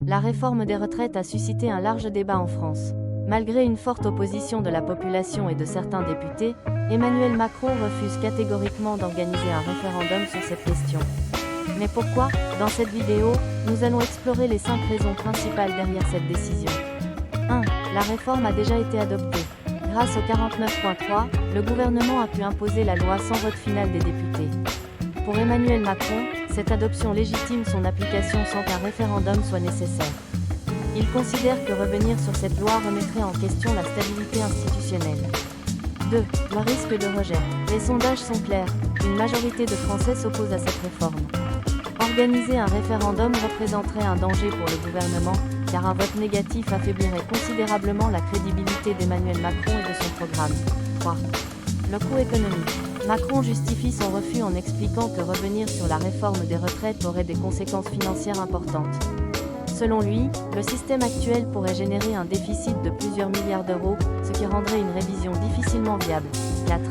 La réforme des retraites a suscité un large débat en France. Malgré une forte opposition de la population et de certains députés, Emmanuel Macron refuse catégoriquement d'organiser un référendum sur cette question. Mais pourquoi? Dans cette vidéo, nous allons explorer les 5 raisons principales derrière cette décision. 1. La réforme a déjà été adoptée. Grâce au 49.3, le gouvernement a pu imposer la loi sans vote final des députés. Pour Emmanuel Macron, cette adoption légitime son application sans qu'un référendum soit nécessaire. Il considère que revenir sur cette loi remettrait en question la stabilité institutionnelle. 2. Le risque de rejet. Les sondages sont clairs, une majorité de Français s'oppose à cette réforme. Organiser un référendum représenterait un danger pour le gouvernement, car un vote négatif affaiblirait considérablement la crédibilité d'Emmanuel Macron et de son programme. 3. Le coût économique. Macron justifie son refus en expliquant que revenir sur la réforme des retraites aurait des conséquences financières importantes. Selon lui, le système actuel pourrait générer un déficit de plusieurs milliards d'euros, ce qui rendrait une révision difficilement viable. 4.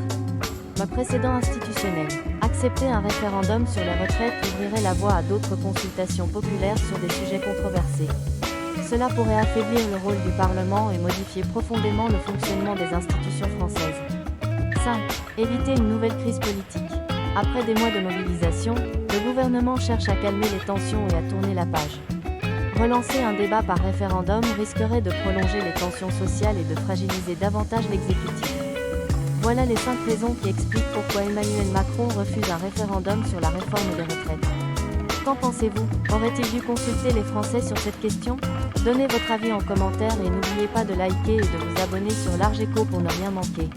Le précédent institutionnel. Accepter un référendum sur les retraites ouvrirait la voie à d'autres consultations populaires sur des sujets controversés. Cela pourrait affaiblir le rôle du Parlement et modifier profondément le fonctionnement des institutions françaises. 5. Éviter une nouvelle crise politique. Après des mois de mobilisation, le gouvernement cherche à calmer les tensions et à tourner la page. Relancer un débat par référendum risquerait de prolonger les tensions sociales et de fragiliser davantage l'exécutif. Voilà les 5 raisons qui expliquent pourquoi Emmanuel Macron refuse un référendum sur la réforme des retraites. Qu'en pensez-vous? Aurait-il dû consulter les Français sur cette question? Donnez votre avis en commentaire et n'oubliez pas de liker et de vous abonner sur Large Écho pour ne rien manquer.